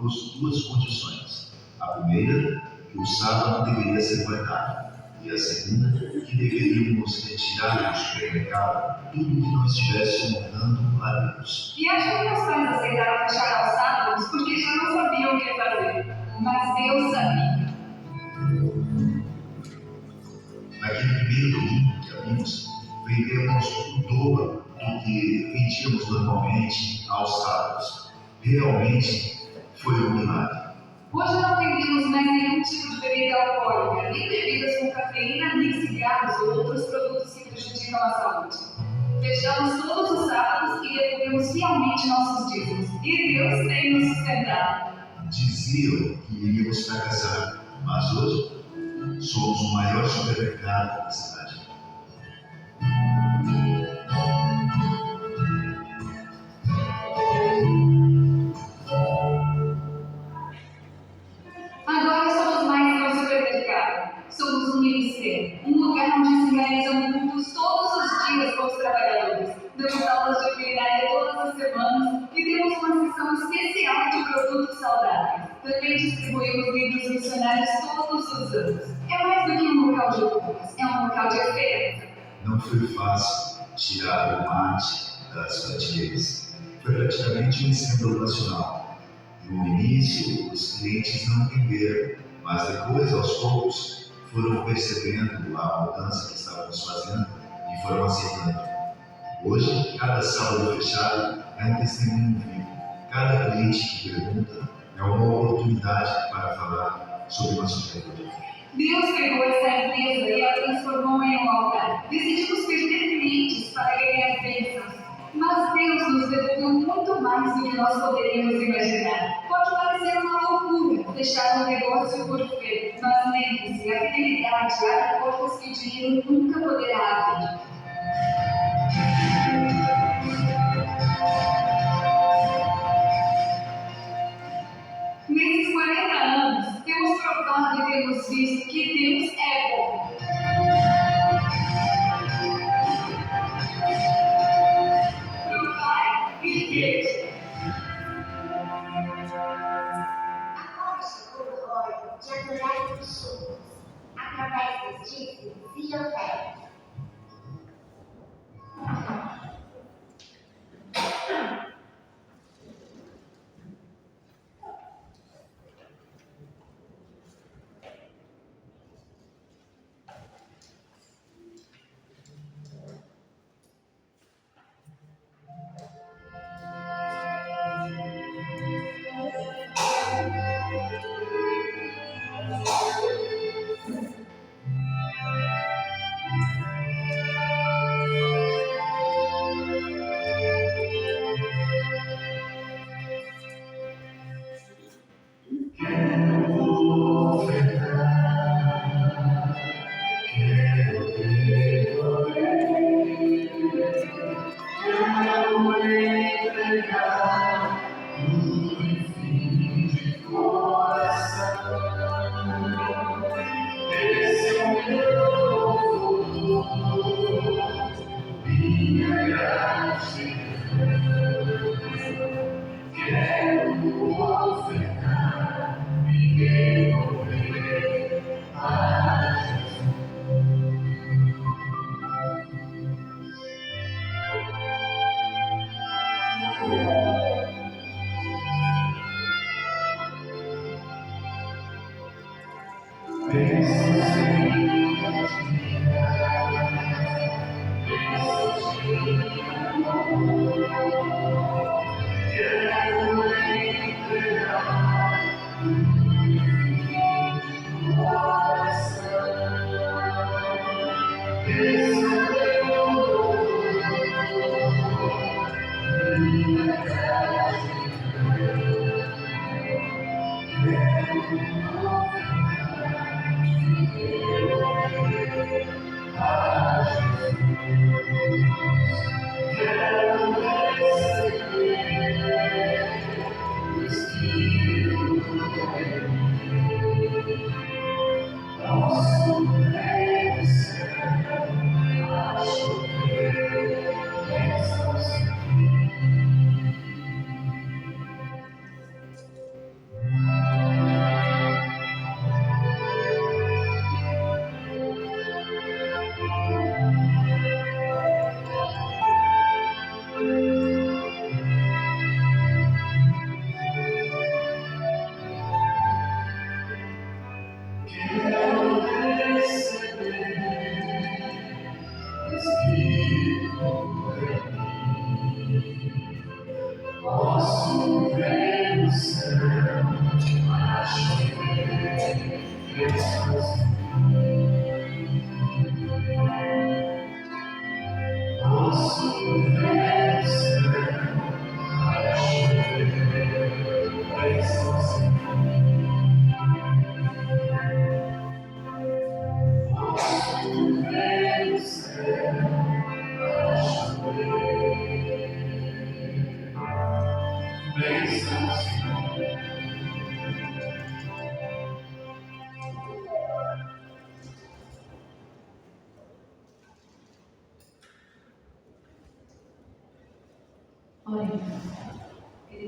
proposto duas condições. A primeira, que o sábado deveria ser guardado, e a segunda, que deveríamos retirar do supermercado tudo que não estivesse honrando a Deus. E acho que meus pais aceitaram fechar aos sábados porque já não sabiam o que fazer. Mas Deus sabia. Naquele primeiro domingo que abrimos, vendemos o dobro do que vendíamos normalmente aos sábados. Realmente foi um milagre. Hoje não vendemos mais nenhum tipo de bebida alcoólica, nem bebidas com cafeína, nem cigarros ou outros produtos que prejudicam a saúde. Fechamos todos os sábados e devolvemos fielmente nossos dízimos. E Deus tem nos sustentado. Diziam que iríamos fracassar, mas hoje somos o maior supermercado da cidade. Agora somos mais que um supermercado. Somos um ministério, um lugar onde se realizam cultos todos os dias com os trabalhadores. Damos aulas de culinária todas as semanas e temos uma seção especial de produtos saudáveis. Também distribuímos livros missionários todos os anos. É mais do que um local de cultos, é um local de oferta. Não foi fácil tirar o mate das prateleiras. Foi praticamente um escândalo nacional. No início, os clientes não entenderam, mas depois, aos poucos, foram percebendo a mudança que estávamos fazendo e foram aceitando. Hoje, cada sábado fechado é um testemunho vivo. Cada cliente que pergunta é uma oportunidade para falar sobre nosso Deus. Deus pegou essa empresa e a transformou em um altar. Decidimos perder clientes para ganhar bênçãos. Mas Deus nos devolveu muito mais do que nós poderíamos imaginar. Pode parecer uma loucura deixar um negócio por fé, mas lembre-se, a fidelidade abre portas que o dinheiro nunca poderá abrir. Nesses 40 anos, temos provado e temos visto que Deus é bom. Provar e ver. Agora chegou a hora de adorar os pessoas, através dos dízimos e ofertas.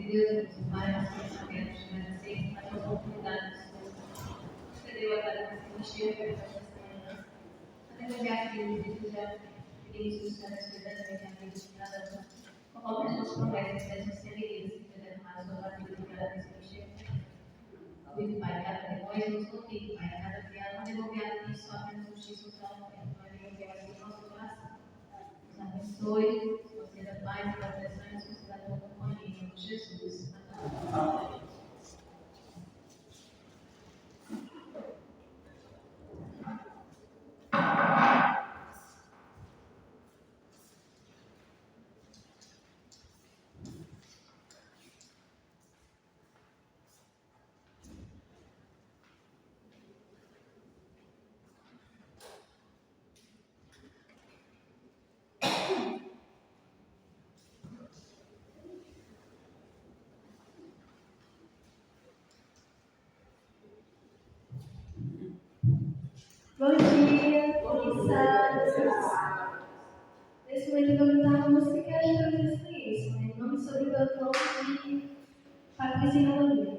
Deus abençoe nossos pensamentos, mas sempre mais uma oportunidade de você deu a dar uma chega essa semana. Até que já que já pedimos os senhores cuidando da vida de cada um. Conforme as suas promessas, sejam seguidas e fazendo mais uma vida de cada vez que chega. Obrigado, Pai, cada depois nos contigo, Pai, cada dia não devolver a ti só apenas justiça para o Pai, mas devolver a ti o nosso coração. Nos abençoe, você da paz e da proteção e da sociedade da companhia, em nome de Jesus. Amém. Bom dia, moçada. Nesse momento eu vou cantar uma música que eu acho que eu não conheço, mas o nome sobre o cantor de Patrícia Malandro.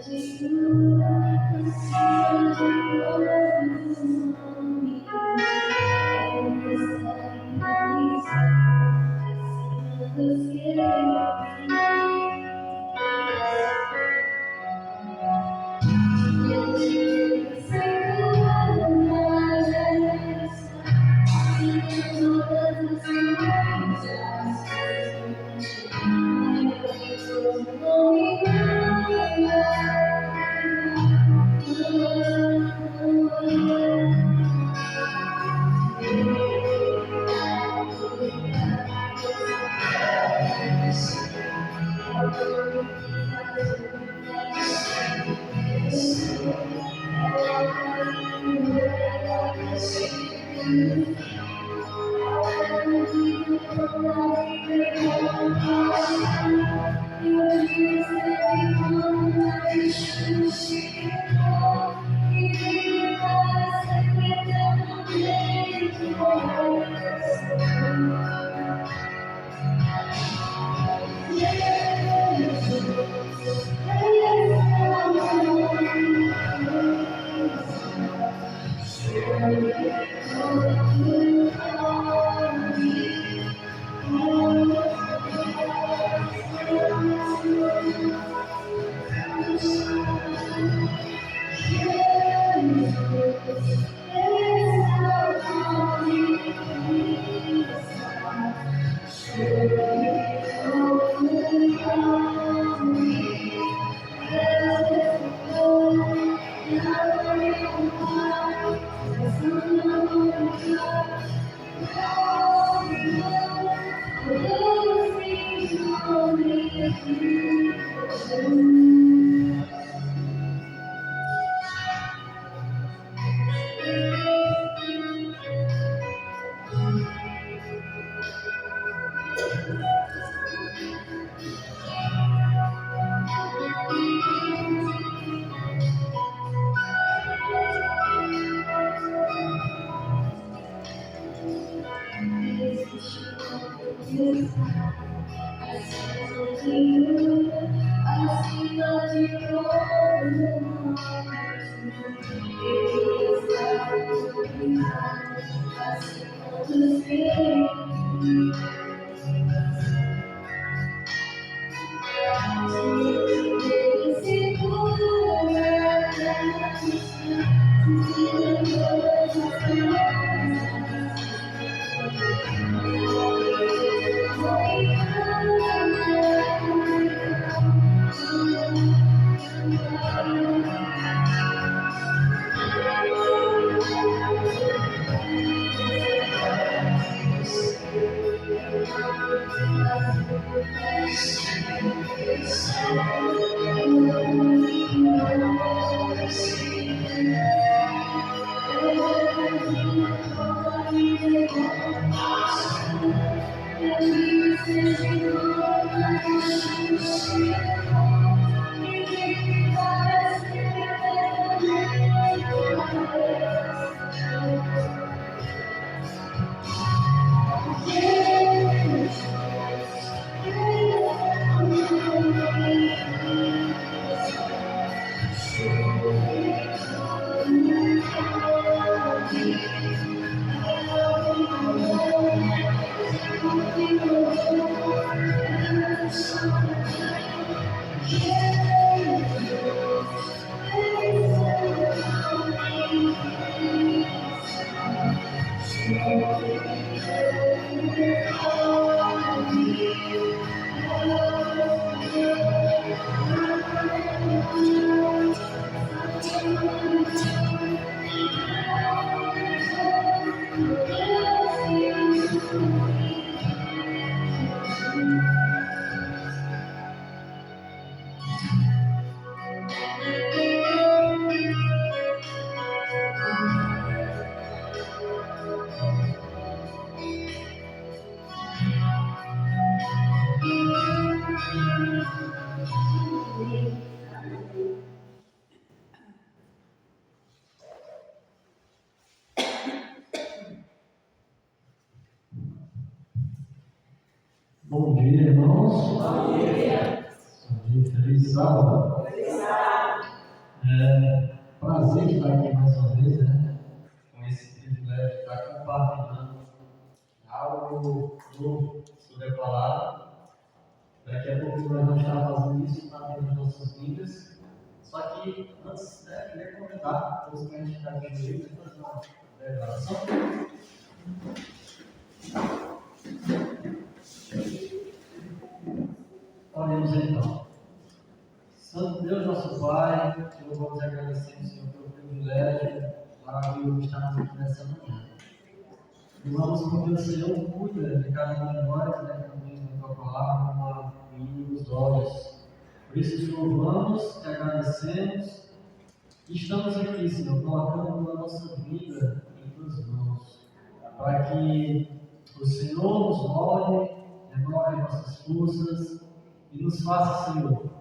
Existe uma que está acima de tudo, acima de todos os nomes. Ela está em acima dos querubins. Ele se coloca na geração, acima de todas as coisas. Bom dia, irmãos. Bom dia. Feliz sábado. Prazer estar aqui mais uma vez, né? Com esse privilégio de estar compartilhando algo novo sobre a palavra. Daqui a pouco nós vamos estar fazendo isso na frente das nossas Bíblias. Só que antes, queria convidar todos que a gente está de joelho e fazer uma breve oração. Oremos então. Santo Deus, nosso Pai, te louvamos e agradecemos, Senhor, pelo privilégio maravilhoso de estarmos aqui nessa manhã. Louvamos porque o Senhor cuida de cada um de nós, né, também na tua palavra, como menino dos olhos. Por isso te louvamos, te agradecemos e estamos aqui, Senhor, colocando a nossa vida em tuas mãos, para que o Senhor nos molde, renove nossas forças e nos faça, Senhor,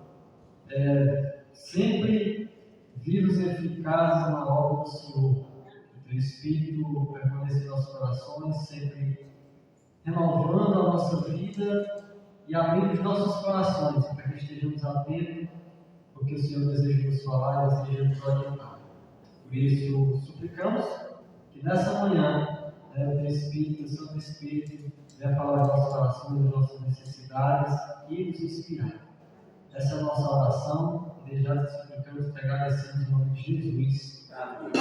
sempre vivos e eficazes na obra do Senhor. Que o Teu Espírito permaneça em nossos corações, sempre renovando a nossa vida e abrindo os nossos corações, para que estejamos atentos ao que o Senhor deseja nos falar e deseja nos orientar. Por isso, suplicamos que nessa manhã, o Teu Espírito, o Santo Espírito, venha falar aos nossos corações, das nossas necessidades e nos inspirar. Essa é a nossa oração e desde já te suplicamos e te agradecemos em nome de Jesus. Amém.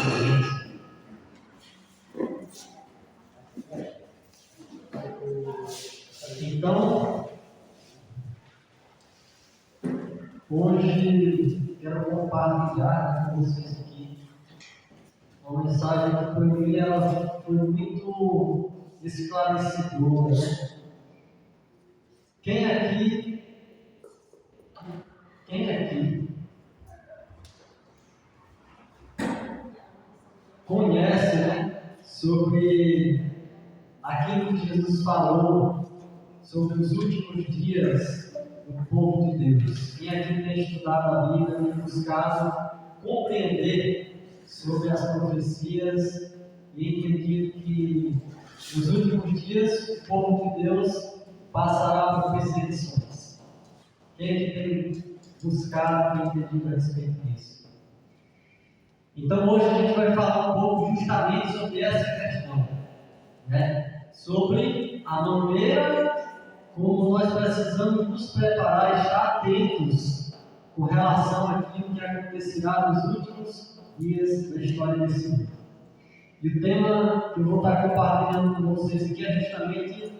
Então, hoje quero compartilhar com vocês aqui uma mensagem que para mim ela foi muito esclarecedora, né? Quem aqui conhece, né, sobre aquilo que Jesus falou sobre os últimos dias do povo de Deus? Quem aqui tem estudado a Bíblia e buscado compreender sobre as profecias e entendido que nos últimos dias o povo de Deus passará por perseguições? Quem aqui tem buscado e entendido a respeito disso? Então hoje a gente vai falar um pouco justamente sobre essa questão, né? Sobre a maneira como nós precisamos nos preparar e estar atentos com relação àquilo que acontecerá nos últimos dias da história desse mundo. E o tema que eu vou estar compartilhando com vocês aqui é justamente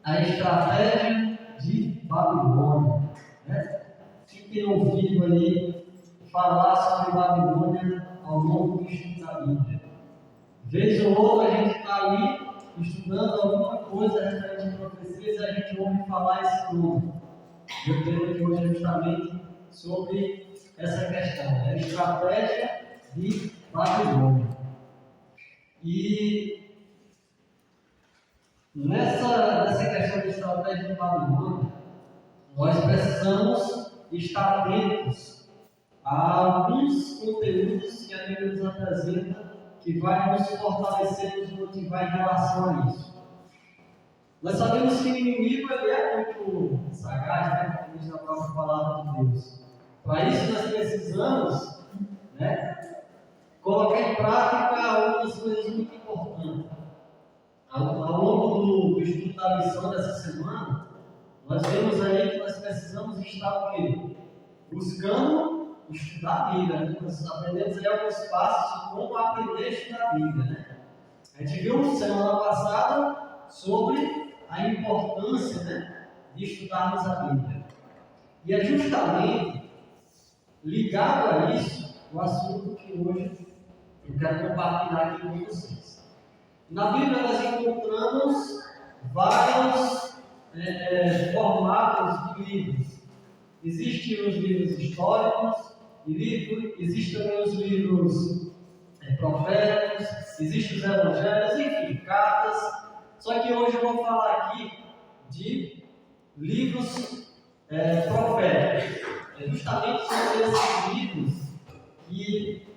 a estratégia de Babilônia, né? Quem tem ouvido aí falar sobre Babilônia ao longo do estudo da Bíblia? Vez ou outra a gente está ali estudando alguma coisa referente a profecias e a gente ouve falar esse nome. Eu tenho aqui hoje justamente sobre essa questão, a estratégia de Babilônia. E Nessa questão de estratégia de Babilônia, nós precisamos estar atentos a alguns conteúdos que a Bíblia nos apresenta que vai nos fortalecer, nos motivar em relação a isso. Nós sabemos que o inimigo ele é muito sagaz, né? Como diz a própria palavra de Deus. Para isso nós precisamos, né, colocar em prática algumas coisas muito importantes. Ao longo do estudo da lição dessa semana, nós vemos aí que nós precisamos estar o quê? Buscando estudar a Bíblia. Né? Nós aprendemos aí alguns passos de como aprender a estudar a Bíblia. Né? A gente viu semana passada sobre a importância, né, de estudarmos a Bíblia. E é justamente ligado a isso o assunto que hoje eu quero compartilhar aqui com vocês. Na Bíblia nós encontramos vários formatos de livros. Existem os livros históricos, existem também os livros proféticos, existem os evangelhos, enfim, cartas. Só que hoje eu vou falar aqui de livros proféticos. Justamente sobre esses livros que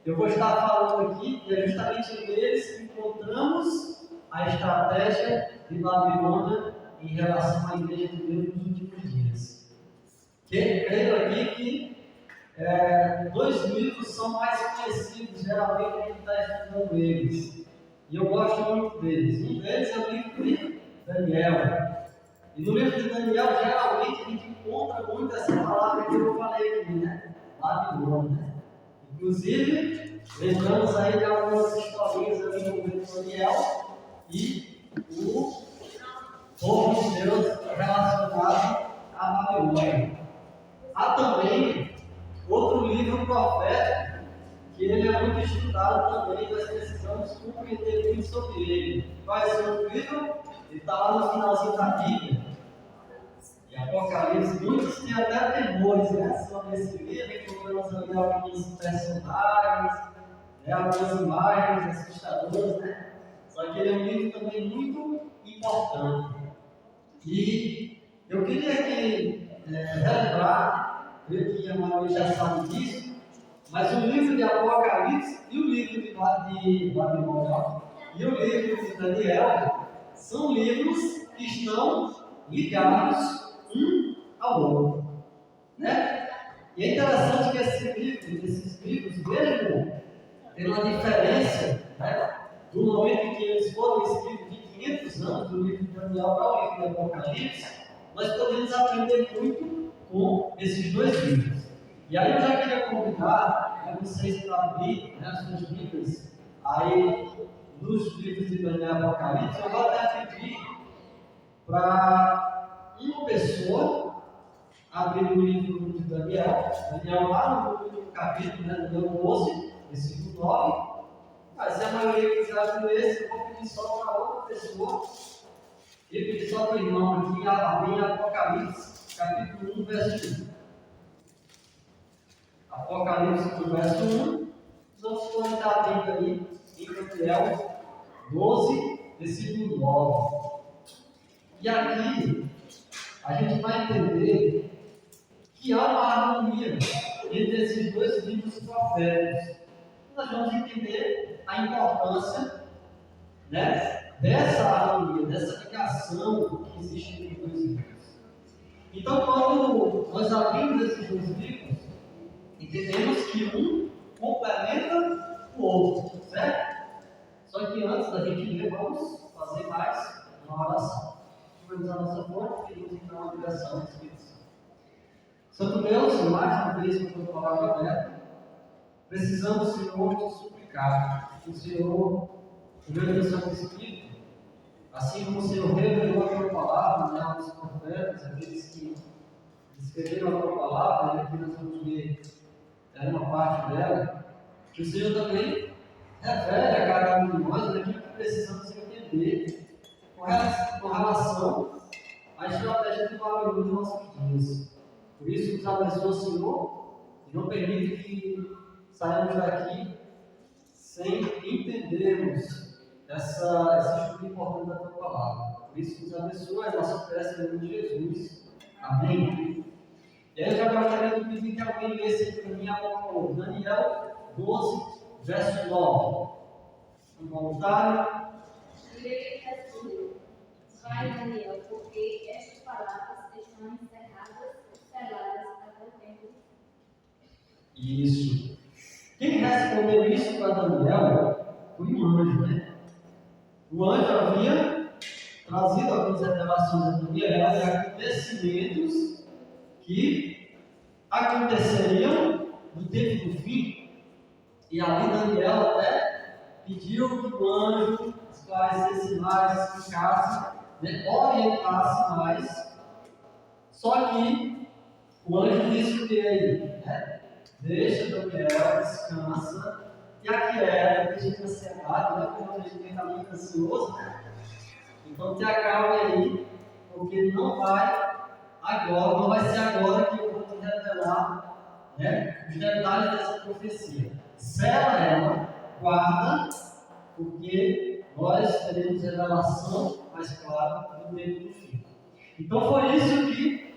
eu vou estar falando aqui, e é justamente neles que encontramos a estratégia de Babilônia em relação à Igreja de Deus nos últimos dias. Creio aqui que dois livros são mais conhecidos, geralmente a gente está estudando eles. E eu gosto muito deles. Um deles é o livro de Daniel. E no livro de Daniel, geralmente, a gente encontra muito essa palavra que eu falei aqui, né? Babilônia. Né? Inclusive, lembramos aí de algumas historinhas ali no livro de Daniel e o povo de Deus relacionado à Babilônia. Há também outro livro profético, que ele é muito estudado também, nós precisamos compreender muito sobre ele. Qual é o seu livro? Ele está lá no finalzinho da Bíblia. E Apocalipse, muitos têm até temores, né, sobre esse livro, encontramos ali alguns personagens, né, algumas imagens assustadoras, né? Só que ele é um livro também muito importante. E eu queria aqui relembrar, eu que a maioria já sabe disso, mas o livro de Apocalipse e o livro de Babilônia e o livro de Daniel são livros que estão ligados um ao outro, né? E é interessante que esses livros, mesmo tendo uma diferença, né, do momento em que eles foram escritos de 500 anos, do livro de Daniel para o livro de Apocalipse, nós podemos aprender muito com esses dois livros. E aí eu já queria convidar vocês para abrir, né, as suas Bíblias aí nos livros de Daniel e Apocalipse. Eu vou até pedir para uma pessoa abrir o livro de Daniel lá no último capítulo, né, Daniel 12, versículo 9. Mas se a maioria quiser abrir esse, eu vou pedir só para outra pessoa e pedir só para o irmão aqui abrir Apocalipse, capítulo 1, verso 1. Apocalipse 1, verso 1. Os outros podem estar abrindo aí em Daniel 12, versículo 9. E aqui a gente vai entender que há uma harmonia entre esses dois livros proféticos. Nós vamos entender a importância, né, dessa harmonia, dessa ligação que existe entre os dois livros. Então, quando nós abrimos esses dois livros, entendemos que um complementa o outro, certo? Só que antes da gente ler, vamos fazer mais uma oração. Vamos a nossa fonte e pedimos então a direção do Espírito Santo. Santo Deus, mais uma vez, com a tua palavra aberta, precisamos, Senhor, te suplicar que o Senhor, por meio do Santo Espírito, assim como o Senhor revelou a tua palavra, né, aos profetas, aqueles que escreveram a tua palavra, e aqui nós vamos ver uma parte dela, que o Senhor também revele a cada um de nós aquilo que precisamos entender com relação à estratégia de Babilônia nos nossos dias. Por isso, nos abençoa, Senhor, e não permite que saiamos daqui sem entendermos esse estudo importante da tua palavra. Por isso, nos abençoa a nossa prece em nome de Jesus. Amém. E aí eu já gostaria de pedir que alguém lesse para mim a Daniel 12, verso 9. Um voluntário. Leia assim: Vai, Daniel, porque estas palavras estão encerradas, seladas até o tempo. Isso. Quem respondeu isso para Daniel foi um anjo, né? O anjo havia trazido algumas revelações a Daniel de acontecimentos que aconteceriam no tempo do fim. E ali Daniel até pediu que o anjo esclarecesse mais, explicasse, né, orientasse mais. Só que o anjo disse o que aí? Né? Deixa Daniel, descansa, e aquieta, deixa de ansiedade, né? Como a gente fica muito ansioso, né? Então te acalme aí, porque não vai agora, não vai ser agora que eu vou te revelar, né, os detalhes dessa profecia. Sela ela, guarda, porque nós teremos revelação mais clara no tempo do fim. Então foi isso que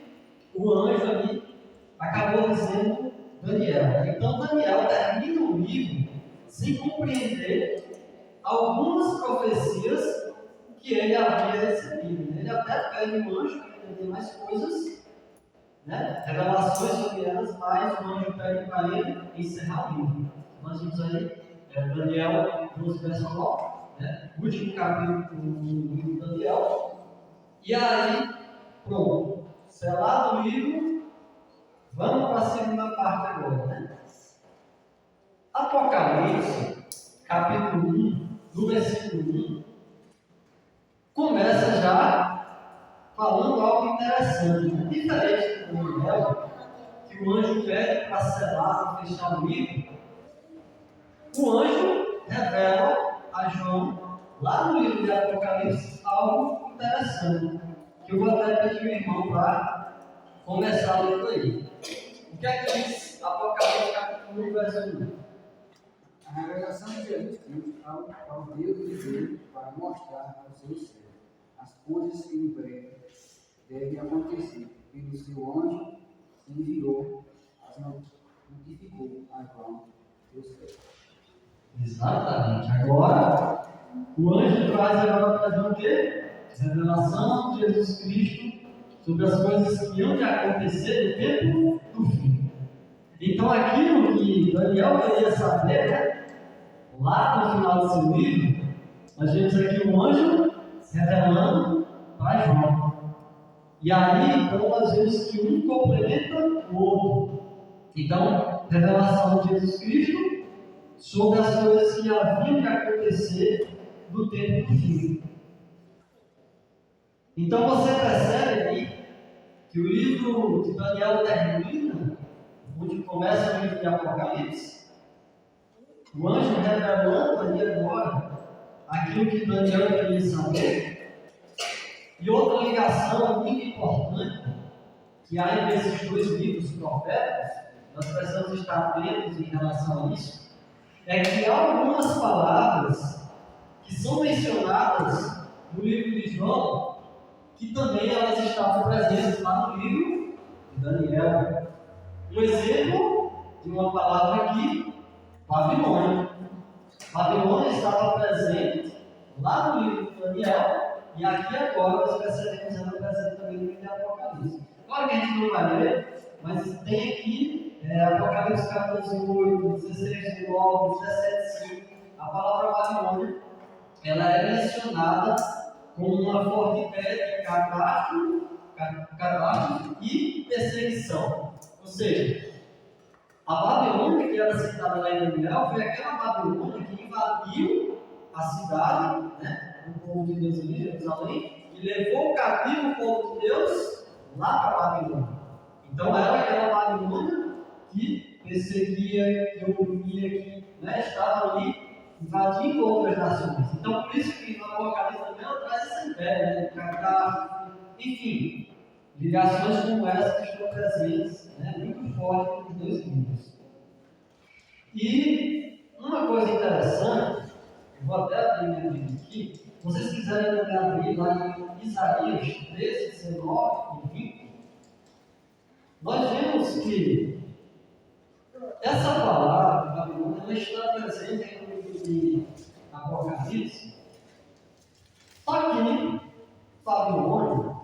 o anjo ali acabou dizendo Daniel. Então Daniel termina o livro sem compreender algumas profecias que ele havia recebido. Ele até pede o anjo para entender mais coisas, né? Revelações sobre elas, mas o anjo pede para ele encerrar o livro. Nós vimos aí Daniel 12, verso 9, né? O último capítulo do livro de Daniel. E aí, pronto, selado o livro, vamos para a segunda parte agora, né? Apocalipse, capítulo 1, do versículo 1, começa já falando algo interessante, né? Diferente do Daniel, que o anjo pede para selar, para fechar o livro. O anjo revela a João, lá no livro de Apocalipse, algo interessante, que eu vou até pedir meu irmão para começar a ler aí. O que é que diz Apocalipse capítulo 1, verso 1? A revelação de Jesus Cristo ao Deus de Deus para mostrar aos seus servos as coisas que em breve devem acontecer. Pelo seu anjo se enviou, as notificou a João, seu servo. Exatamente. Agora, o anjo traz agora para João o quê? Revelação de Jesus Cristo sobre as coisas que iam de acontecer no tempo do fim. Então, aquilo que Daniel queria saber, né? Lá no final do seu livro, nós vemos aqui um anjo revelando para João. E aí, então, nós vemos que um complementa o outro. Então, revelação de Jesus Cristo sobre as coisas que haviam de acontecer no tempo do fim. Então, você percebe aí que o livro de Daniel termina, onde começa o livro de Apocalipse, o anjo revelando ali agora aquilo que Daniel queria saber. E outra ligação muito importante que há entre esses dois livros proféticos, nós precisamos estar atentos em relação a isso, é que há algumas palavras que são mencionadas no livro de João, que também elas estavam presentes lá no livro de Daniel. Um exemplo de uma palavra aqui, Babilônia. Babilônia estava presente lá no livro de Daniel, e aqui agora nós percebemos ela presente também no livro de Apocalipse. Claro que a gente não vai ler, mas tem aqui Apocalipse 14:8, 16:9, 17:5. A palavra Babilônia, ela é mencionada como uma forte ideia de catástrofe e perseguição. Ou seja, a Babilônia que era citada lá em Daniel foi aquela Babilônia que invadiu a cidade, né, do povo de Deus ali, Jerusalém, e levou cativo o povo de Deus lá para a Babilônia. Então era aquela Babilônia que perseguia, que oprimia, que, né, estava ali invadindo outras nações. Então por isso que no Apocalipse também ela traz essa ideia, né, de catástrofe, enfim, ligações como essa que estão presentes, né, muito fortes nos dois livros. E uma coisa interessante Eu vou até abrir minha Bíblia aqui. Se vocês quiserem também abrir lá em Isaías 13, 19 e 20, nós vemos que essa palavra, Babilônia, ela está presente no livro de Apocalipse. Só que Babilônia,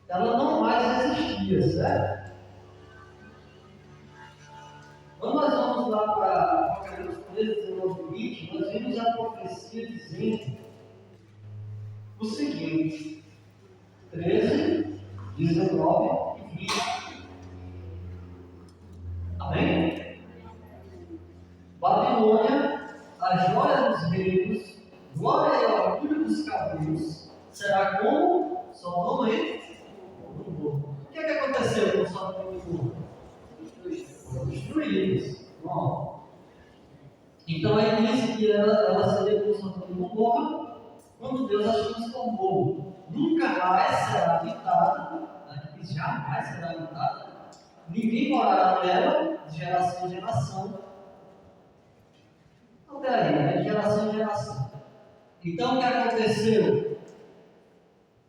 ela não mais existia, certo? Quando nós vamos lá para Apocalipse 13, 19 e 20, nós vemos a profecia dizendo o seguinte: 13, 19 e 20. Amém? Babilônia, a joia dos reinos, glória e orgulho dos cabelos, será como Sodoma e Gomorra. O que aconteceu com Sodoma e Gomorra? Destruídos. Bom, então aí diz que ela seria como Sodoma e Gomorra quando Deus as transformou. Nunca mais será habitada, jamais será habitada. Ninguém morará nela de geração em geração. Até aí, né? De geração em geração. Então o que aconteceu?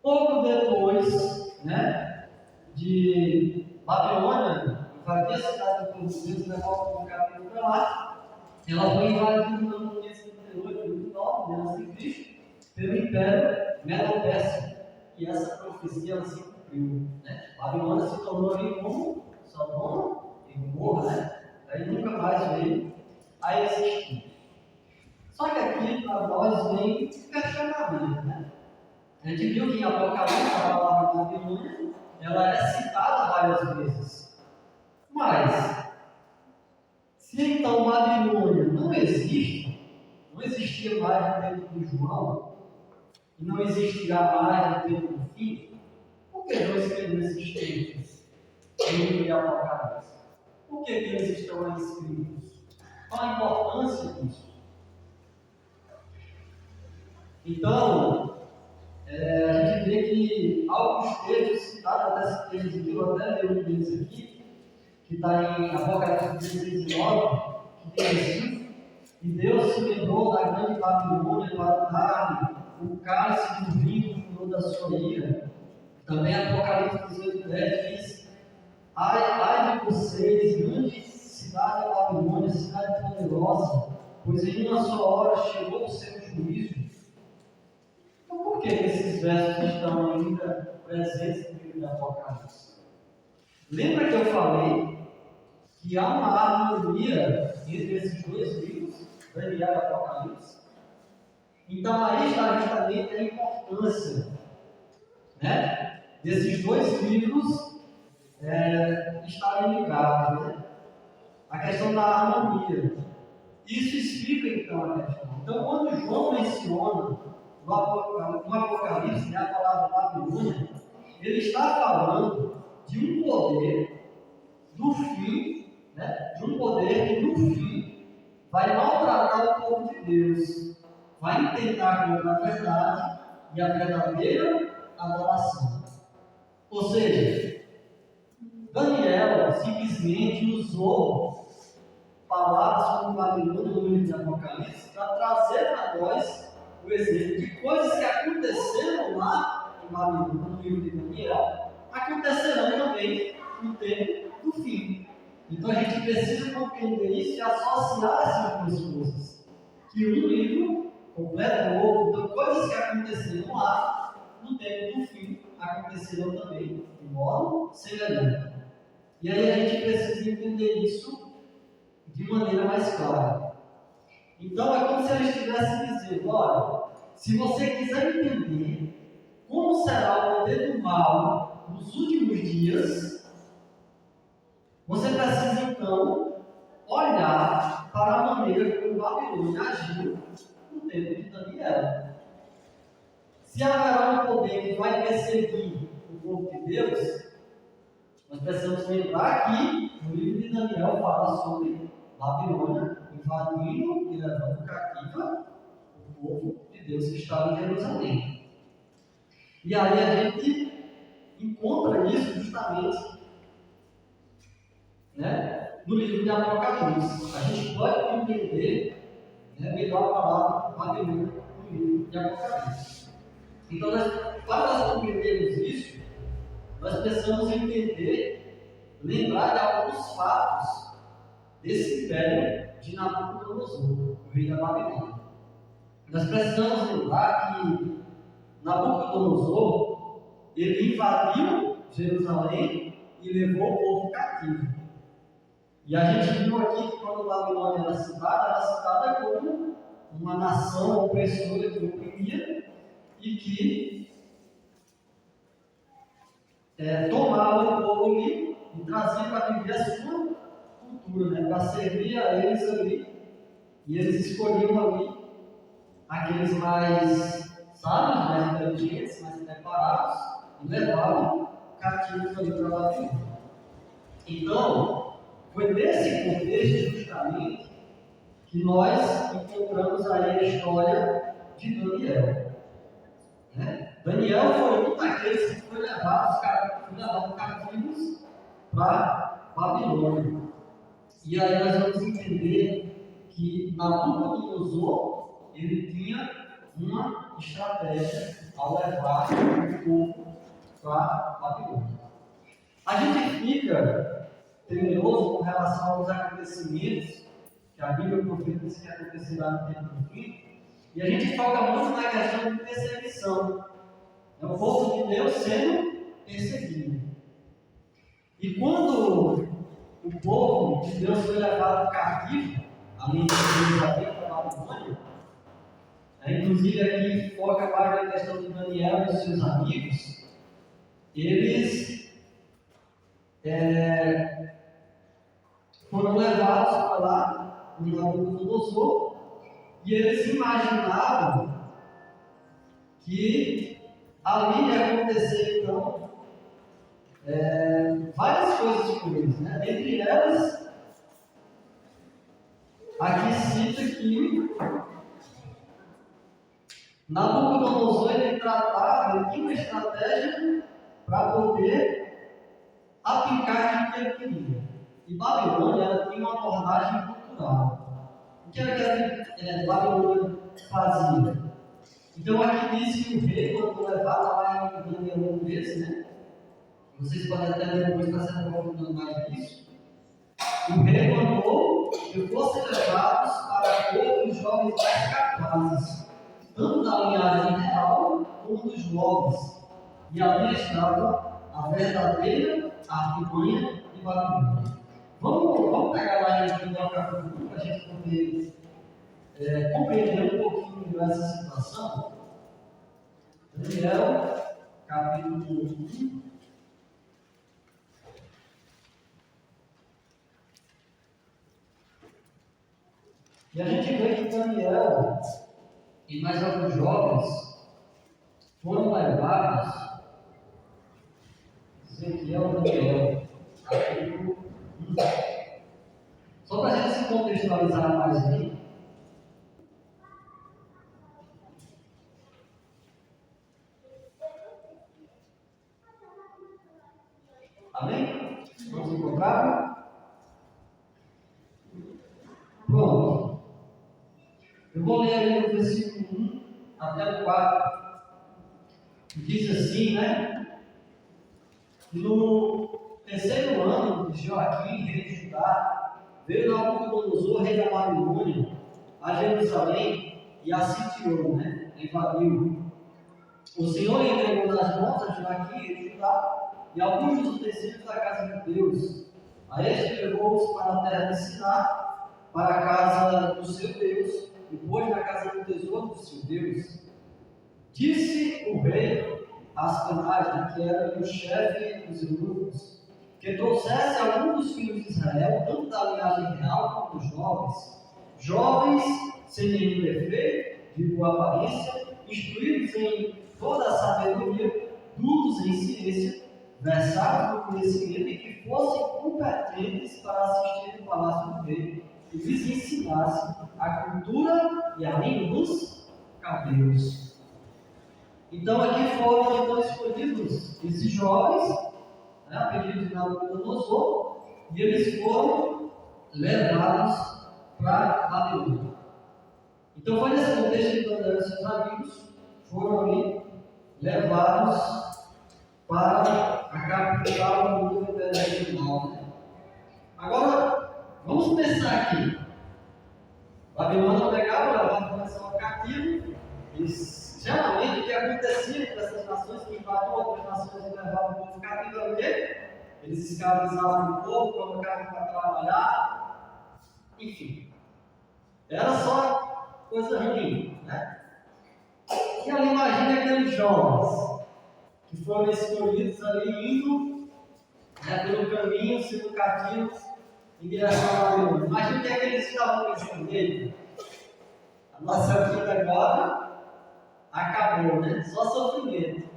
Pouco depois, né, de Babilônia invadir a cidade do povo de Deus, levar o povo cativo para lá, ela foi invadida no ano 538, 9 a.C., pelo Império Medo-Persa. E essa profecia ela se cumpriu. Né? Babilônia se tornou ali como Sodoma e Gomorra, né? Aí nunca mais veio a existir. Só que aqui para nós vem questionamento, né? A gente viu que em Apocalipse a palavra Babilônia ela é citada várias vezes. Mas, se então Babilônia não existe, não existia mais no tempo de João, e não existirá mais no tempo do fim, por que não escreveu esses textos no livro de Apocalipse? Por que eles estão aí escritos? Qual a importância disso? Então, a gente vê que alguns textos citados dessa texto aqui, eu até leio um deles aqui, que está em Apocalipse 19, que diz assim: e Deus se lembrou da grande Babilônia para dar-lhe o cálice do vinho com toda a sua ira. Também Apocalipse 18, 10 diz: ai de vocês, grande cidade Babilônia, cidade poderosa, pois em uma só hora chegou o seu juízo. Então, por que esses versos estão ainda presentes no livro de Apocalipse? Lembra que eu falei que há uma harmonia entre esses dois livros, Daniel e Apocalipse? Então, aí está justamente a importância, né, desses dois livros estarem ligados, né? A questão da harmonia. Isso explica então a questão. Então, quando João menciona no Apocalipse, né, a palavra Babilônia, ele está falando de um poder do fim, né, de um poder que no fim vai maltratar o povo de Deus, vai tentar contra a verdade e a verdadeira adoração. Ou seja, Daniel simplesmente usou palavras como Babilônia no livro de Apocalipse para trazer para nós o exemplo de coisas que aconteceram lá em Babilônia, no livro de Daniel, acontecerão também no tempo do fim. Então a gente precisa compreender isso e associar essas duas coisas. Que um livro completa o outro, então coisas que aconteceram lá no tempo do fim acontecerão também de modo semelhante. E aí a gente precisa entender isso de maneira mais clara. Então é como se ele estivesse dizendo: olha, se você quiser entender como será o poder do mal nos últimos dias, você precisa então olhar para a maneira como Babilônia agiu no tempo de Daniel. Se haverá um poder que vai perseguir o povo de Deus, nós precisamos lembrar que no livro de Daniel fala sobre Babilônia invadindo e levando cativa o povo de Deus que estava em Jerusalém. E aí a gente encontra isso justamente, né, no livro de Apocalipse. A gente pode compreender né? Melhor palavra, Babilônia, no livro de Apocalipse. Então, para nós compreendermos isso, nós precisamos entender, lembrar de alguns fatos desse império de Nabucodonosor, o rei da Babilônia. Nós precisamos lembrar que Nabucodonosor, ele invadiu Jerusalém e levou o povo cativo. E a gente viu aqui que quando Babilônia era citada como uma nação opressora que oprimia e que tomava o povo ali e trazia para viver a sua cultura, né? Para servir a eles ali. E eles escolhiam ali aqueles mais sábios, mais inteligentes, mais preparados e levavam cativos ali para Babilônia. Então, foi nesse contexto justamente que nós encontramos aí a história de Daniel. Né? Daniel foi um daqueles que foi levado cativos para Babilônia. E aí nós vamos entender que Nabucodonosor ele tinha uma estratégia ao levar o povo para Babilônia. A gente fica temeroso com relação aos acontecimentos que a Bíblia profetiza que acontecerá no tempo do fim, e a gente foca muito na questão de perseguição. É o povo de Deus sendo perseguido. E quando o povo de Deus foi levado cativo, além de Jerusalém para Babilônia, inclusive aqui foca mais na questão de Daniel e seus amigos, eles foram levados para lá, no Nabucodonosor, e eles imaginavam que ali ia acontecer, então, várias coisas com eles, né? Entre elas, aqui cita que Nabucodonosor ele tinha uma estratégia para poder aplicar aquilo que ele queria. E Babilônia ela tinha uma abordagem cultural. O que era que Babilônia fazia? Então aqui diz que o rei, quando levado lá em Daniel 13, né? Vocês podem até depois estar se aprofundando mais nisso. O rei mandou que fossem levados para outros jovens mais capazes, tanto da linhagem real como dos nobres. E ali estava a verdadeira artimanha de Babilônia. Vamos pegar lá em Daniel capítulo 1 para a gente poder compreender um pouquinho dessa situação. Daniel capítulo 1. E a gente vê que Daniel e mais alguns jovens foram levados. Ezequiel, Daniel, capítulo 1. Só para a gente se contextualizar mais bem. Amém? Vamos encontrar? Pronto. Eu vou ler aí no versículo 1 até o 4. Diz assim, né? No terceiro ano de Joaquim, rei de Judá, veio Nabucodonosor, rei da Babilônia, a Jerusalém e a sitiou, né? Invadiu. O Senhor entregou nas mãos a Joaquim, rei de Judá, e alguns dos utensílios da casa de Deus. A este levou-os para a terra de Siná, para a casa do seu Deus, e pôs na casa do tesouro do seu Deus. Disse o rei a Aspenaz, que era o chefe dos eunucos, que trouxesse algum dos filhos de Israel, tanto da linhagem real como dos jovens sem nenhum defeito, de boa aparência, instruídos em toda a sabedoria, duros em ciência, versados no conhecimento e que fossem competentes para assistir no palácio do rei e lhes ensinasse a cultura e a língua dos caldeus. Então aqui foram então escolhidos esses jovens, né, a pedido de Nabucodonosor, e eles foram levados para Babilônia. Então foi nesse contexto que Daniel e seus amigos foram ali levados para a capital do Império Regional. Né? Agora, vamos pensar aqui. Babilônia pegava, levava o pessoal cativo, e geralmente o que acontecia com essas nações que invadiam outras nações e levavam o povo cativo era o quê? Eles escravizavam o povo, colocavam para trabalhar, enfim. Era só coisa ruim, né? E ali imagina aqueles jovens que foram escolhidos ali indo, né, pelo caminho, sendo cativos em direção a Babilônia. Imagina o que é que eles estavam pensando nele. A nossa vida agora acabou, né? Só sofrimento.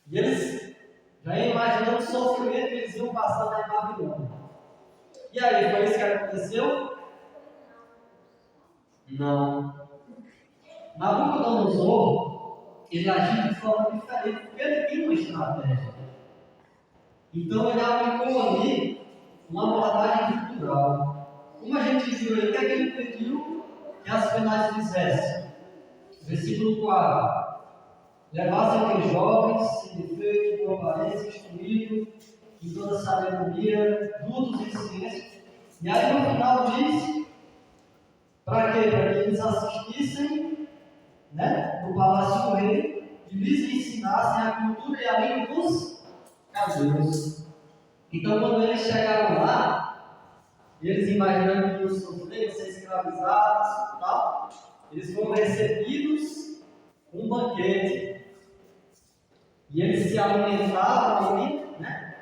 E eles já iam imaginando o sofrimento que eles iam passar na Babilônia. E aí, foi isso que aconteceu? Não. Nabucodonosor, ele agiu de forma diferente, porque ele tinha uma estratégia. Então ele aplicou ali uma abordagem cultural. Como a gente viu aí, o que é que ele pediu que as penais fizessem? Versículo 4. Levassem aqueles jovens, sem defeito, com aparência, instruídos, em toda sabedoria, dutos em ciência. E aí no final diz, para quê? Para que eles assistissem, né, no palácio do rei e lhes ensinassem a cultura e a língua dos caldeus. Então, quando eles chegaram lá, eles imaginando que iam sofrer, ser escravizados e tal, eles foram recebidos com um banquete. E eles se alimentavam ali, né,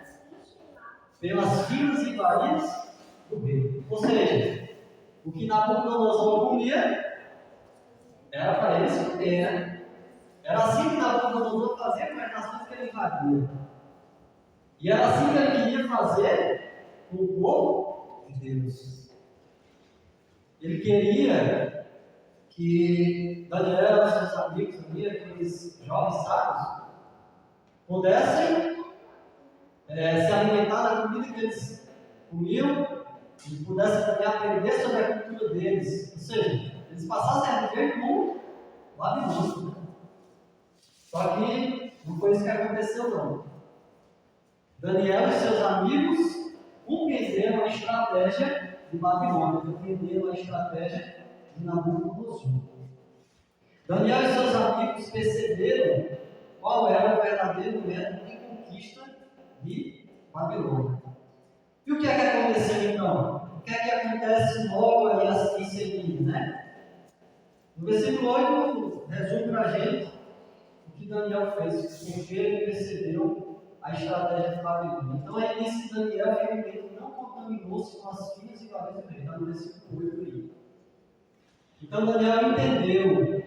pelas filas e varizes do rei. Ou seja, o que Nabucodonosor comia era para eles comer, né? Era assim que Nabucodonosor fazia com as nações que ele invadia. E era assim que ele queria fazer com o povo de Deus. Ele queria que Daniel e seus amigos, aqueles jovens sábios, pudessem se alimentar da comida que eles comiam e pudessem também aprender sobre a cultura deles. Ou seja, eles passassem a viver como babilônios. Só que não foi isso que aconteceu, não. Daniel e seus amigos compreenderam a estratégia de Babilônia, compreenderam a estratégia de Nabucodonosor. Daniel e seus amigos perceberam qual era o verdadeiro método de conquista de Babilônia. E o que é que aconteceu então? O que é que acontece logo aí em seguida, né? No versículo 8 resume para a gente o que Daniel fez, porque ele percebeu a estratégia de Babilônia. Então é isso que Daniel, evidentemente, não contaminou-se com as filhas e cabeças do rei. Está no versículo 8 aí. Então Daniel entendeu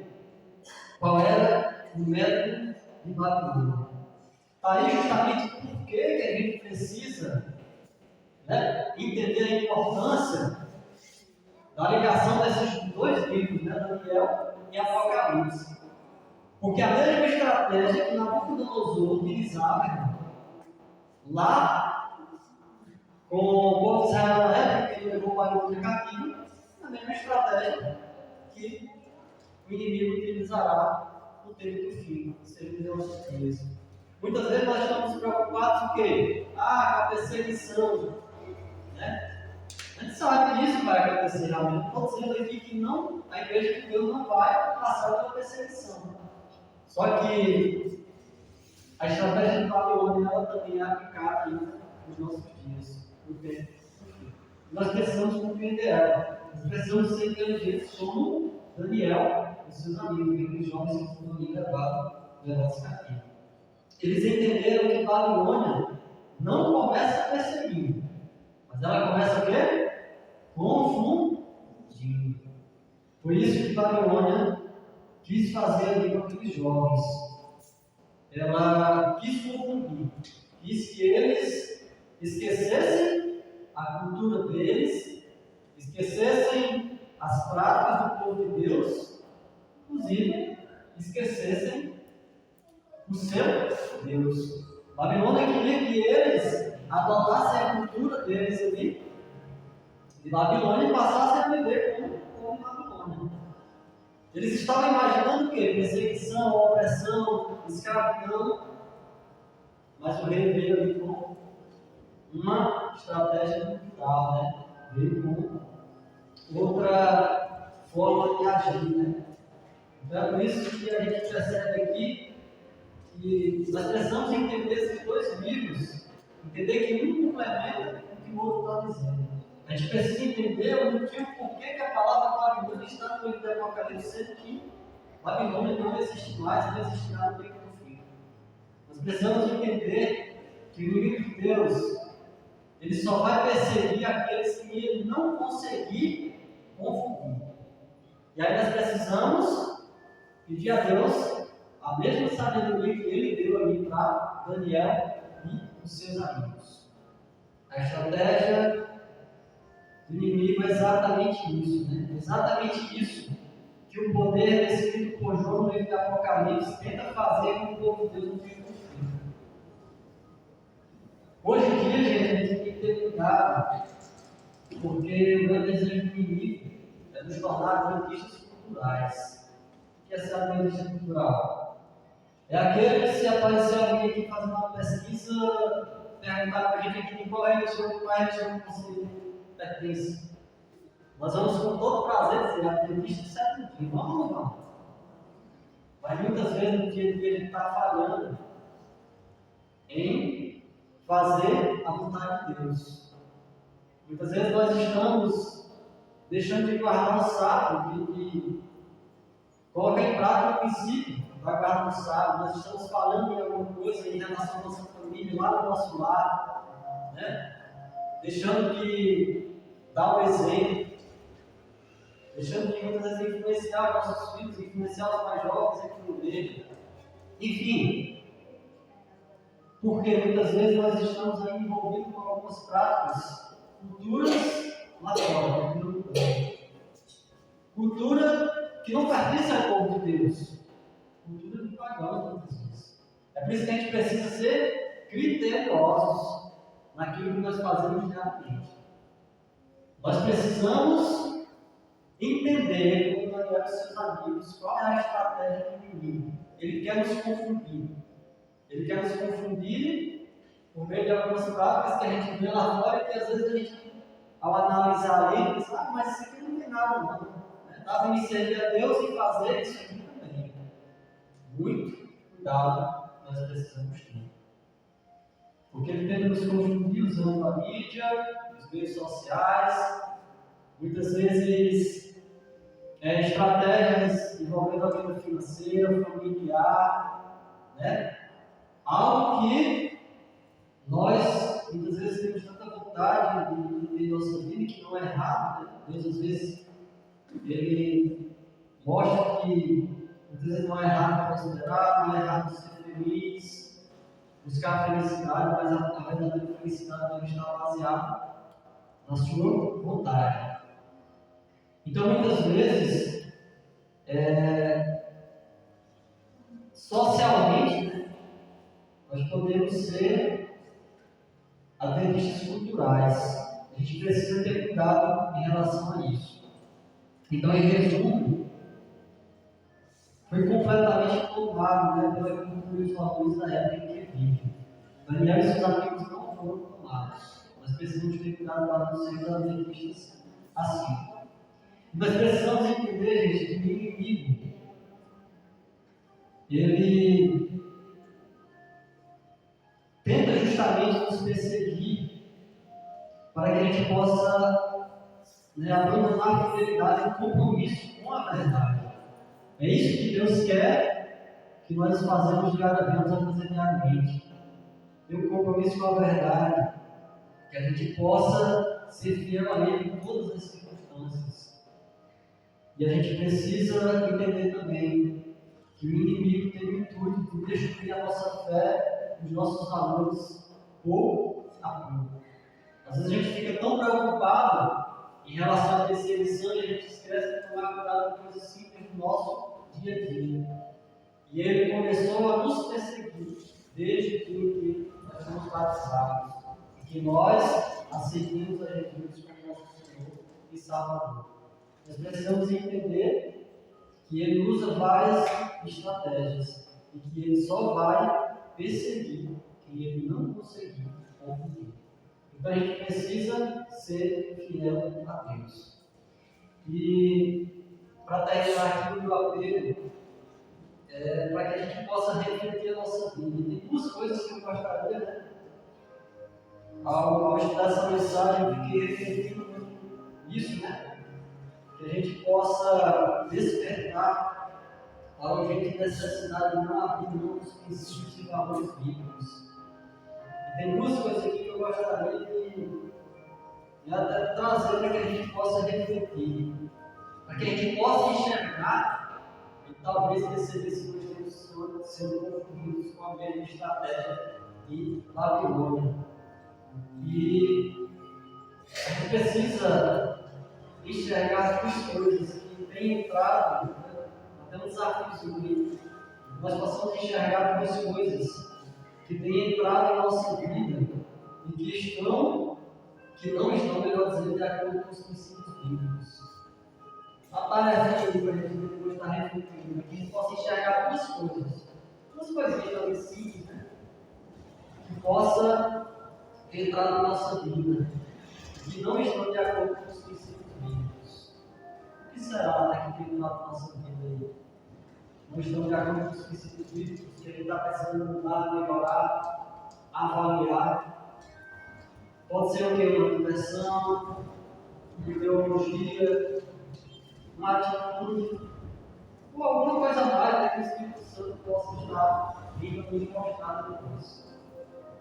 qual era o método de Babilônia. Está aí justamente por que a gente precisa, né, entender a importância da ligação desses dois livros, né, Daniel e Apocalipse. Porque a mesma estratégia que Nabucodonosor utilizava, irmão, lá com o povo de Israel na época, que ele levou o Babilônia cativo, a mesma estratégia que o inimigo utilizará no tempo do fim, segundo os nossos dias. Muitas vezes nós estamos preocupados com o quê? Com a perseguição, né? A gente sabe que isso vai acontecer realmente. Estou dizendo aqui que não, a igreja de Deus não vai passar pela perseguição. Só que a estratégia de Babilônia ela também é aplicada ainda nos nossos dias, no tempo. Nós precisamos compreender ela. Nós precisamos ser inteligentes como Daniel e seus amigos, aqueles jovens que foram ali levados cativos. Eles entenderam que Babilônia não começa perseguindo, mas ela começa o quê? Confundindo. Por isso que Babilônia quis fazer ali com aqueles jovens. Ela quis confundir, quis que eles esquecessem a cultura deles, esquecessem as práticas do povo de Deus, inclusive esquecessem o seu Deus. Babilônia queria que eles adotassem a cultura deles ali de Babilônia e passassem a viver como Babilônia. Eles estavam imaginando o quê? Perseguição, opressão, escravidão. Mas o rei veio ali com uma estratégia cultural, né? Veio com outra forma de agir, né? Então é por isso que a gente percebe aqui que nós precisamos entender esses dois livros, entender que um complementa o que o outro está dizendo. A gente precisa entender o motivo por que a palavra Babilônia está no livro do Apocalipse, sendo que Babilônia não existe mais, não existirá no tempo do fim. Nós precisamos entender que o inimigo de Deus, ele só vai perseguir aqueles que ele não conseguir confundir. E aí nós precisamos pedir a Deus a mesma sabedoria que ele deu ali para Daniel e os seus amigos. A estratégia do inimigo é exatamente isso, né? Exatamente isso que o poder descrito por João no livro do Apocalipse tenta fazer com o povo de Deus no tempo do fim. Hoje em dia, gente, a gente tem que ter cuidado, porque o grande desejo do inimigo é nos tornar adventistas culturais. O que é ser adventista cultural? É aquele que, se aparecer alguém aqui fazendo uma pesquisa, perguntar para a gente aqui qual é a religião que você pertence. Nós vamos com todo prazer dizer adventista do sétimo dia. Vamos ou não? Mas muitas vezes no dia a dia a gente está falhando em fazer a vontade de Deus. Muitas vezes nós estamos deixando de guardar o sábado, de colocar em prática o princípio da guarda do sábado. Nós estamos falando em alguma coisa em relação à nossa família, lá do nosso lar, né? Deixando de dar o exemplo, deixando de muitas vezes influenciar os nossos filhos, influenciar os mais jovens aqui no meio. Enfim, porque muitas vezes nós estamos aí envolvidos com algumas práticas, culturas lá fora, cultura que não pertence ao povo de Deus, cultura de pagãos muitas vezes. É por isso que a gente precisa ser criteriosos naquilo que nós fazemos diariamente. Nós precisamos entender, como Daniel e seus amigos, qual é a estratégia do inimigo. Ele quer nos confundir. Ele quer nos confundir por meio de algumas práticas que a gente vê lá fora e que às vezes a gente, ao analisar ele, diz, mas isso aqui não tem nada não. Dá para servir a Deus e fazer isso aqui também. Muito cuidado nós precisamos ter. Porque ele tenta nos confundir usando a mídia, os meios sociais, muitas vezes estratégias envolvendo a vida financeira, familiar, né? Algo que nós muitas vezes temos tanta vontade de ter nossa vida que não é errado, né? Deus às vezes ele mostra que muitas vezes não é errado prosperar, não é errado ser feliz, buscar a felicidade, mas a verdadeira felicidade deve estar baseada na sua vontade. Então muitas vezes socialmente, né, nós podemos ser adventistas culturais. A gente precisa ter cuidado em relação a isso. Então, em resumo, foi completamente tomado, né, pela cultura dos valores da época em que vive. Daniel e seus amigos não foram tomados. Nós precisamos ter cuidado para não sermos adventistas assim. Nós precisamos entender, gente, que o inimigo, ele tenta justamente nos perseguir para que a gente possa abandonar a fidelidade e o compromisso com a verdade. É isso que Deus quer que nós façamos diariamente. Ter um compromisso com a verdade, que a gente possa ser fiel a Ele em todas as circunstâncias. E a gente precisa entender também que o inimigo tem o intuito de destruir a nossa fé, os nossos valores, pouco a pouco. Às vezes a gente fica tão preocupado em relação à perseguição e a gente esquece de tomar cuidado com coisas simples do nosso dia a dia. E ele começou a nos perseguir desde que nós fomos batizados e que nós aceitamos a Jesus como nosso Senhor e Salvador. Nós precisamos entender que ele usa várias estratégias e que ele só vai perseguir quem ele não conseguir confundir. Então a gente precisa ser fiel a Deus. E para terminar aqui o meu apelo, para que a gente possa refletir a nossa vida. E tem duas coisas que eu gostaria, né? Ao estudar essa mensagem, eu fiquei refletindo nisso, né? Que a gente possa despertar a urgente necessidade de não abrir mão dos princípios e valores bíblicos. E tem duas coisas aqui que eu gostaria de até trazer para que a gente possa refletir, para que a gente possa enxergar e talvez perceber se nós estamos sendo confundidos com a mesma estratégia de Babilônia. E a gente precisa enxergar duas coisas que têm entrado, né? Até um desafio sobre nós possamos enxergar duas coisas que têm entrado em nossa vida e que não estão, melhor dizendo, de acordo com os princípios bíblicos. A tarefa aqui para a gente depois estar refletindo, que a gente possa enxergar duas coisinhas também simples, né? Que possa entrar na nossa vida, que não estão de acordo com os princípios bíblicos. O que será, né, que tem na nossa vida aí? Não estão de acordo com os princípios bíblicos, que a gente está precisando mudar, melhorar, avaliar. Pode ser o que? Uma conversão, uma ideologia, uma atitude, ou alguma coisa mais, né, que o Espírito Santo possa estar vindo nos mostrar depois.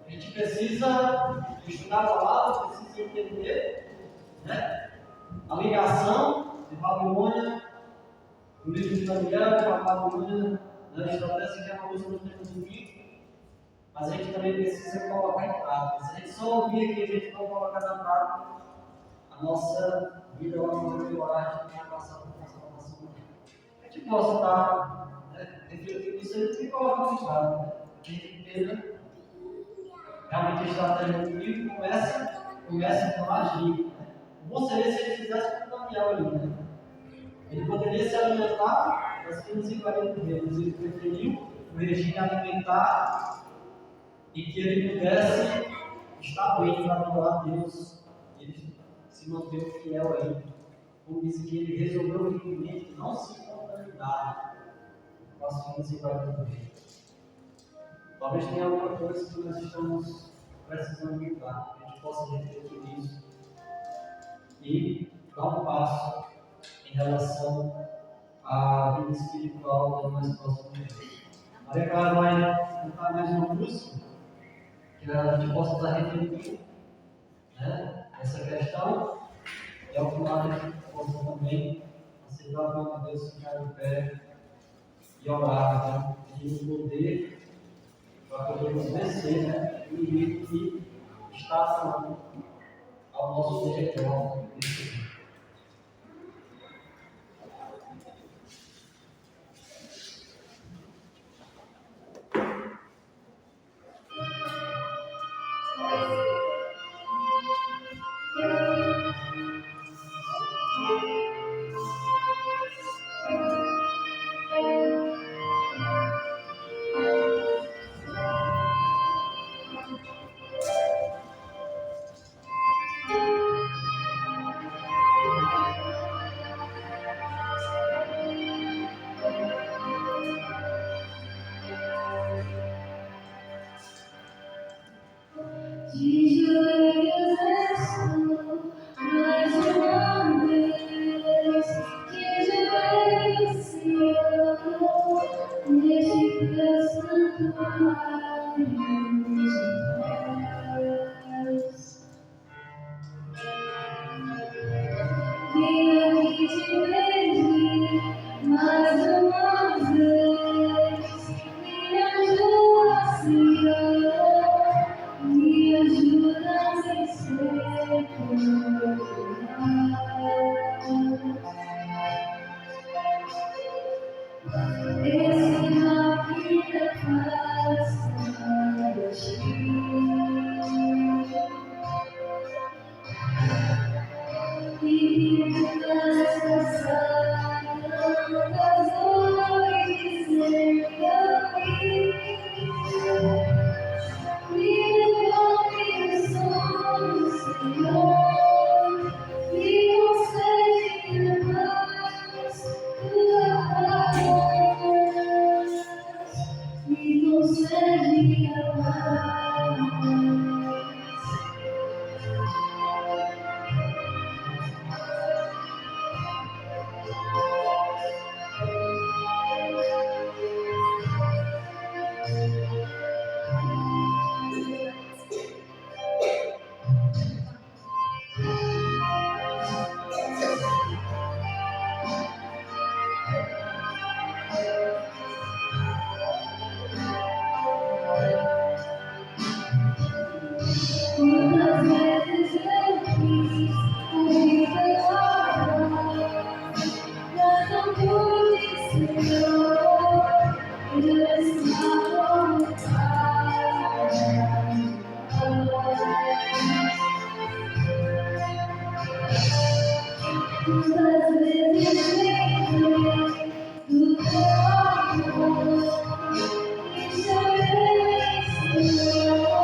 A gente precisa estudar a palavra, precisa entender, né, a ligação de Babilônia, o livro de Daniel, com a Babilônia, né, a estratégia que é uma coisa que nós temos ouvido, mas a gente também precisa colocar em prática. Se a gente só ouvir aqui e a gente não colocar na prática, a nossa vida ela não vai melhorar, a gente vai passar por transformação. A gente possa estar, né, refletindo isso e colocar em prática. A gente entenda realmente a estratégia do livro começa com agir. O bom seria se ele fizesse com o Daniel ali, né? Ele poderia se alimentar das 540 vezes, mas ele preferiu o regime alimentar e que ele pudesse estar bem para adorar a Deus. Ele se manteve fiel a ele. Como disse que ele resolveu firmemente não se contaminar com as 540 vezes. Talvez tenha alguma coisa que nós estamos precisando mudar, que a gente possa refletir nisso e dar um passo em relação à vida espiritual da nossa próxima vida. Maria Clara vai cantar mais uma música que a gente possa estar refletindo, né, essa questão e ao final a gente possa também aceitar o nome de Deus, ficar de pé e orar, né, pedindo poder para podermos vencer, né, o inimigo que está falando ao nosso território. De joelhos estou, mais uma vez, que joelhos se eu neste teu santuário de pés. Vim aqui te pedir mais uma vez, me ajuda, Senhor. Me ajuda a vencer esse mal que te afasta de ti. E me das passadas Quantas vezes eu quis ouvir teu mas não pude, Senhor, eu estava quantas vezes lembrei do teu amor e chorei, Senhor,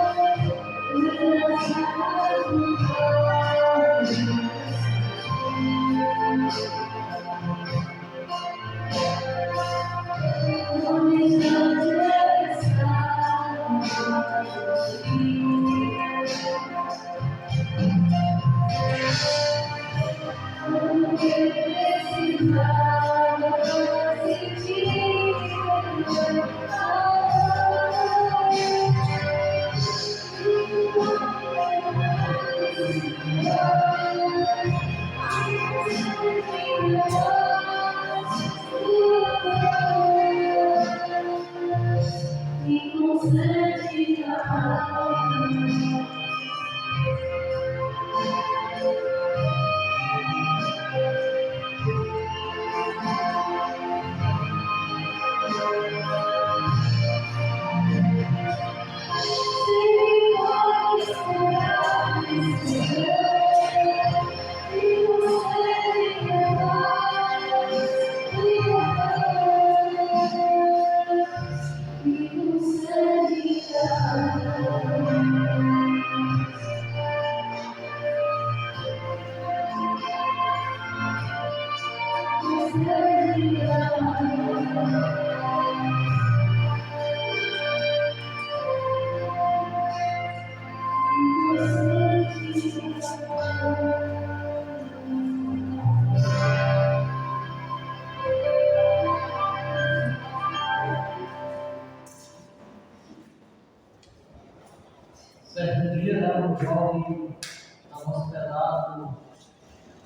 Certo dia, né, um jovem estava hospedado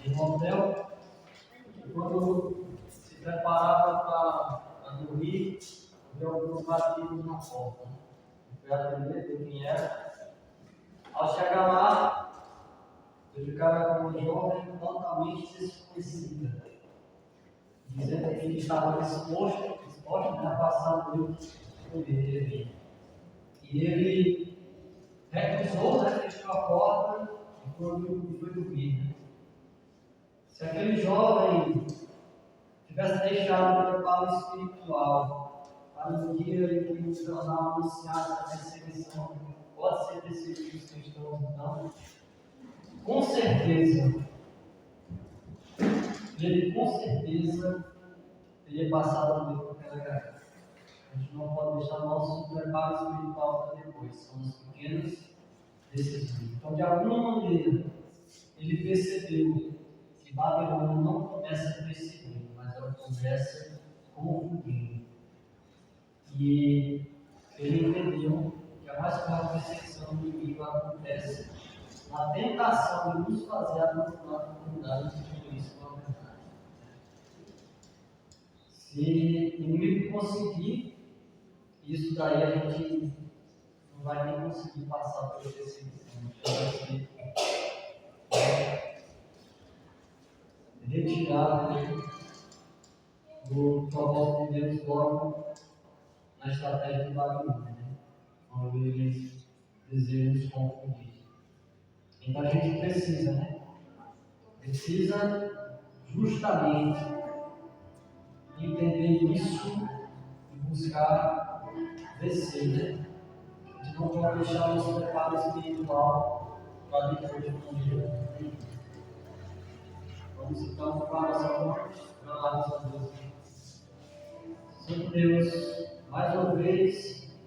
em um hotel e quando se preparava para dormir, viu alguns batidos na porta. Foi atender, viu quem era. Ao chegar lá, ele cara com um jovem totalmente desconhecida, dizendo que ele estava disposto né, a passar a noite com ele. E ele recusou, né, fechou a porta e foi dormir. Né? Se aquele jovem tivesse deixado o preparo espiritual para no dia em que o jornal anunciasse a perseguição, pode ser perseguidos cristãos, então, com certeza, ele com certeza teria passado a noite com aquela garota. A gente não pode deixar nosso preparo espiritual para depois, são as pequenas decisões. Então, de alguma maneira, ele percebeu que Babilônia não começa perseguindo, mas ela começa confundindo. E ele entendeu que a mais forte perseguição do inimigo acontece na tentação de nos fazer abandonar a comunidade de Cristo com a verdade. Se o inimigo conseguir, isso daí a gente não vai nem conseguir passar pela perseguição. A gente vai ser retirado do propósito de Deus logo na estratégia de Babilônia, né? Onde eles desejam nos confundir. Então a gente precisa, né? Precisa justamente entender isso e buscar vencer, né? A gente não pode deixar o nosso preparo espiritual para depois de um dia. Vamos então para a nossa morte, para a nossa Deus. Senhor Deus, mais uma vez,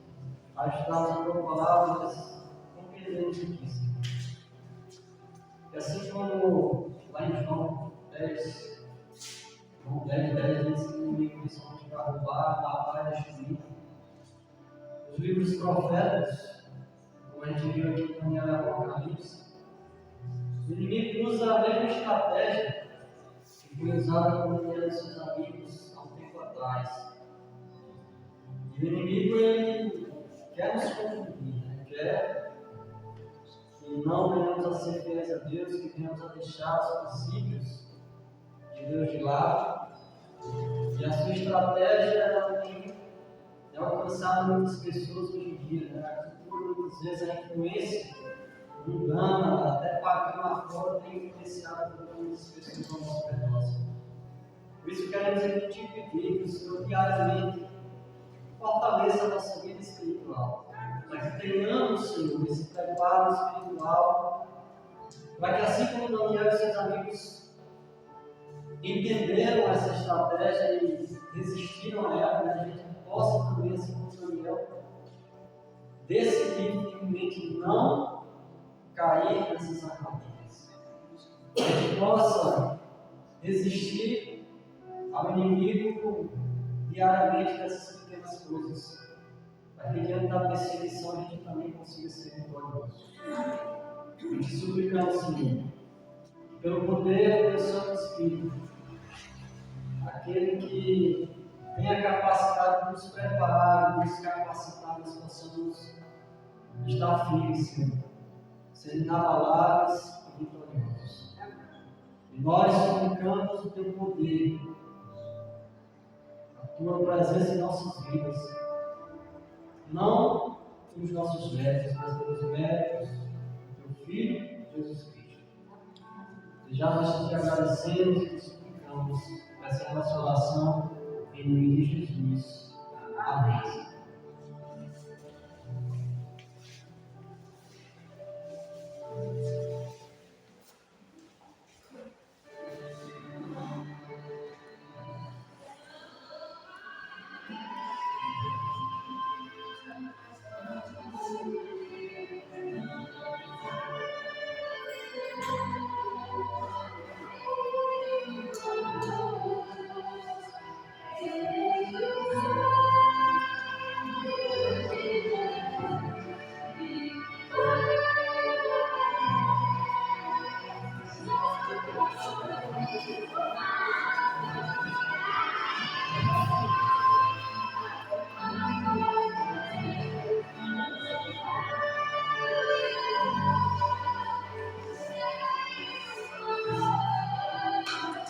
ajudar a tua palavra, nós compreendemos aqui, Senhor. E assim como lá em João 10, diz que o inimigo principalmente vai roubar, matar e destruir. Os livros proféticos, como a gente viu aqui no Apocalipse, o inimigo usa a mesma estratégia que foi usada por um de seus amigos há um tempo atrás. E o inimigo, ele quer nos confundir, né? Quer que não venhamos a ser fiéis a Deus, que venhamos a deixar os princípios de Deus de lado. E a sua estratégia é alcançar muitas pessoas hoje em dia, né? A cultura, muitas vezes, a influência mundana, até pagando lá fora, tem influenciado muitas pessoas ao nosso redor. Por isso queremos repetir o pedido, que o Senhor diariamente fortaleça a nossa vida espiritual, para que tenhamos, Senhor, esse preparo espiritual, para que assim como Daniel e seus amigos entenderam essa estratégia e resistiram a ela, a gente possa também, assim como Daniel, decidir firmemente não cair nessas armadilhas. A gente possa resistir ao inimigo diariamente dessas pequenas coisas, para que diante da perseguição a gente também consiga ser vitorioso. Eu te suplicamos, Senhor, que pelo poder do Santo Espírito, aquele que tem a capacidade de nos preparar, de nos capacitar, nós possamos estar firmes, Senhor, sendo inabaláveis e vitoriosos. E nós suplicamos o teu poder, a tua presença em nossas vidas, não pelos nossos méritos, mas pelos méritos do teu Filho, Jesus Cristo. E já nós te agradecemos e te suplicamos essa nossa oração em nome de Jesus. Amém.